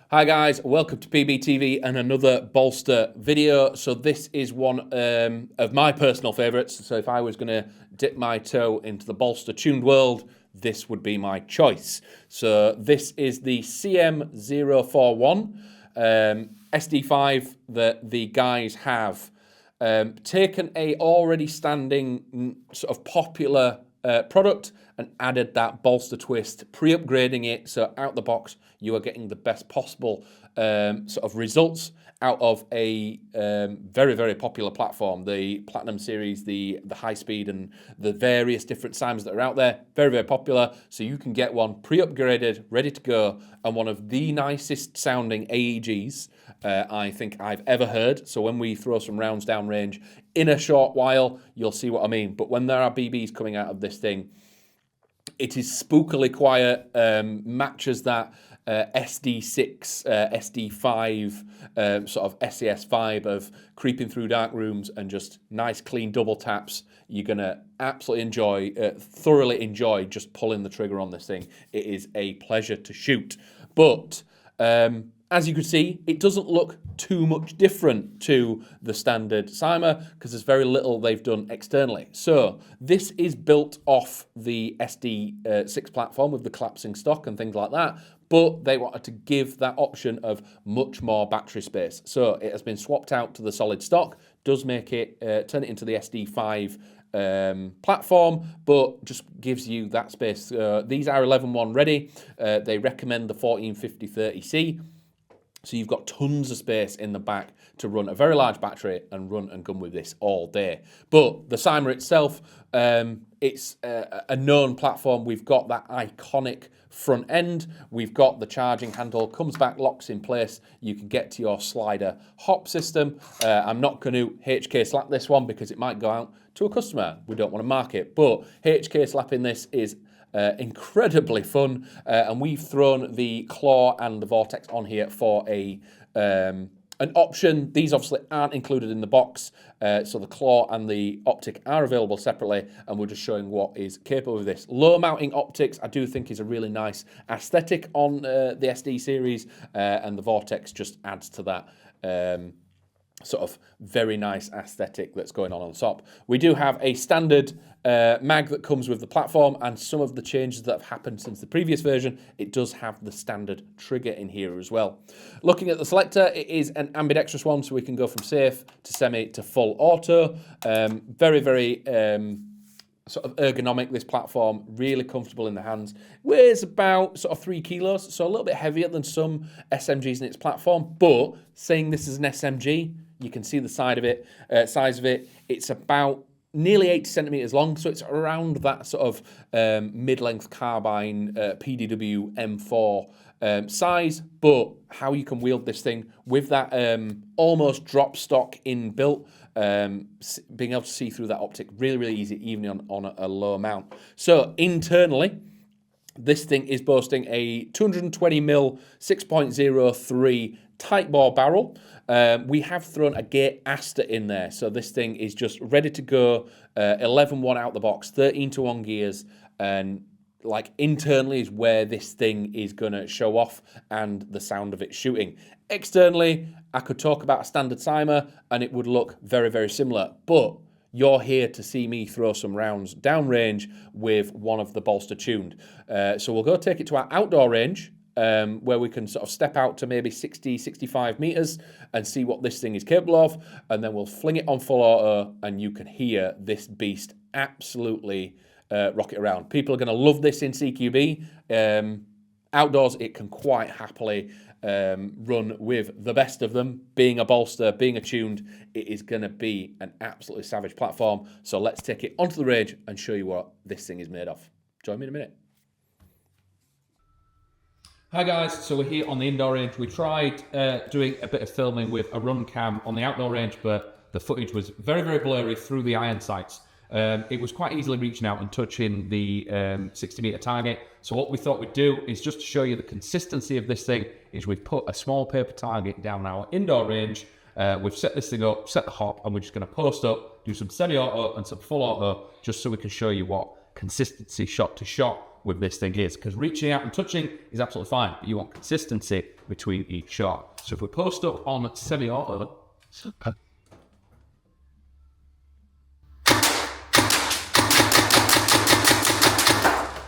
Hi guys, welcome to PBTV and another Bolster video. So this is one of my personal favourites. So if I was going to dip my toe into the Bolster tuned world, this would be my choice. So this is the CM.041 SD5 that the guys have taken a already standing sort of popular product and added that bolster twist, pre-upgrading it, so out the box you are getting the best possible sort of results out of a very, very popular platform. The Platinum series, the high speed and the various different CYMAs that are out there, very, very popular. So you can get one pre-upgraded, ready to go, and one of the nicest sounding AEGs I think I've ever heard. So when we throw some rounds downrange in a short while, you'll see what I mean. But when there are BBs coming out of this thing, it is spookily quiet, matches that SD6, SD5 sort of SAS vibe of creeping through dark rooms and just nice clean double taps. You're going to absolutely enjoy, thoroughly enjoy just pulling the trigger on this thing. It is a pleasure to shoot. But as you can see, it doesn't look too much different to the standard CYMA because there's very little they've done externally. So this is built off the SD6 platform with the collapsing stock and things like that, but they wanted to give that option of much more battery space. So it has been swapped out to the solid stock, does make it, turn it into the SD5 platform, but just gives you that space. These are 11.1 ready. They recommend the 1450-30C. So you've got tons of space in the back to run a very large battery and run and gun with this all day. But the CYMA itself, it's a known platform. We've got that iconic front end. We've got the charging handle, comes back, locks in place. You can get to your slider hop system. I'm not going to HK slap this one because it might go out to a customer. We don't want to mark it. But HK slapping this is incredibly fun, and we've thrown the claw and the vortex on here for an option. These obviously aren't included in the box, so the claw and the optic are available separately, and we're just showing what is capable of this. Low mounting optics I do think is a really nice aesthetic on the SD series, and the vortex just adds to that sort of very nice aesthetic that's going on top. We do have a standard mag that comes with the platform, and some of the changes that have happened since the previous version, it does have the standard trigger in here as well. Looking at the selector, it is an ambidextrous one, so we can go from safe to semi to full auto. Very, very sort of ergonomic, this platform, really comfortable in the hands. Weighs about sort of 3 kilos, so a little bit heavier than some SMGs in its platform, but saying this is an SMG, you can see the size of it. It's about nearly 80 centimeters long, so it's around that sort of mid-length carbine PDW M4 size. But how you can wield this thing with that almost drop stock inbuilt, being able to see through that optic, really, really easy, even on a low mount. So internally, this thing is boasting a 220mm 6.03 tight bore barrel. We have thrown a Gate ASTER in there, so this thing is just ready to go. 11.1 out the box, 13:1 gears, and like internally is where this thing is going to show off and the sound of it shooting. Externally, I could talk about a standard CYMA and it would look very, very similar, but you're here to see me throw some rounds downrange with one of the Bolster Tuned. So we'll go take it to our outdoor range, where we can sort of step out to maybe 60, 65 meters and see what this thing is capable of, and then we'll fling it on full auto and you can hear this beast absolutely rocket around. People are going to love this in CQB. Outdoors, it can quite happily run with the best of them. Being a bolster, being a tuned, it is going to be an absolutely savage platform. So let's take it onto the range and show you what this thing is made of. Join me in a minute. Hi guys, so we're here on the indoor range. We tried doing a bit of filming with a run cam on the outdoor range, but the footage was very, very blurry through the iron sights. It was quite easily reaching out and touching the 60 meter target. So what we thought we'd do is just to show you the consistency of this thing is we've put a small paper target down our indoor range. We've set this thing up, set the hop, and we're just going to post up, do some semi-auto and some full auto, just so we can show you what consistency shot to shot with this thing is, because reaching out and touching is absolutely fine, but you want consistency between each shot. So if we post up on semi-auto,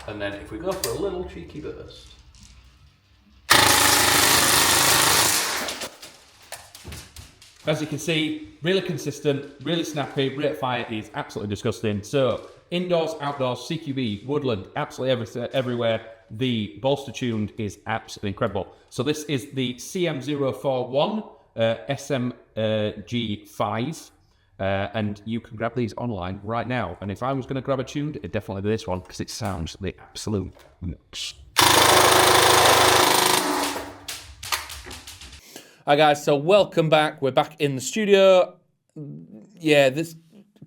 and then if we go for a little cheeky burst, as you can see, really consistent, really snappy, rate of fire is absolutely disgusting. So indoors, outdoors, CQB, woodland, absolutely everywhere, the Bolster Tuned is absolutely incredible. So this is the CM.041 SMG-5. And you can grab these online right now. And if I was going to grab a tuned, it'd definitely be this one, because it sounds the absolute nuts. Hi guys, so welcome back. We're back in the studio. Yeah, this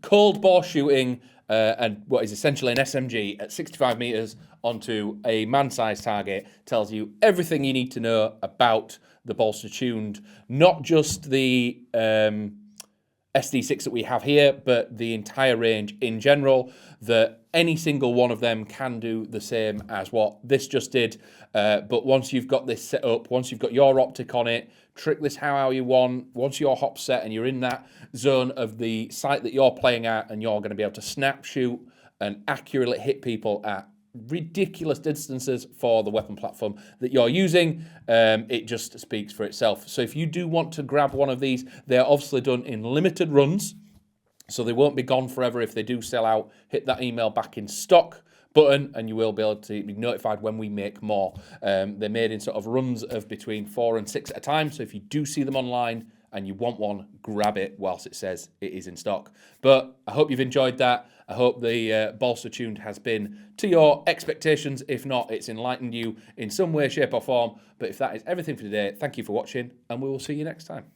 cold bore shooting and what is essentially an SMG at 65 meters onto a man-sized target tells you everything you need to know about the Bolster Tuned, not just the SD6 that we have here, but the entire range in general, that any single one of them can do the same as what this just did. But once you've got this set up, once you've got your optic on it, trick this how you want, once your hop set and you're in that zone of the sight that you're playing at, and you're going to be able to snap shoot and accurately hit people at ridiculous distances for the weapon platform that you're using, it just speaks for itself. So if you do want to grab one of these, they're obviously done in limited runs, so they won't be gone forever. If they do sell out, hit that email back in stock button and you will be able to be notified when we make more. They're made in sort of runs of between 4 and 6 at a time, so if you do see them online and you want one, grab it whilst it says it is in stock. But I hope you've enjoyed that. I hope the Bolster Tuned has been to your expectations. If not, it's enlightened you in some way, shape or form. But if that is everything for today, thank you for watching and we will see you next time.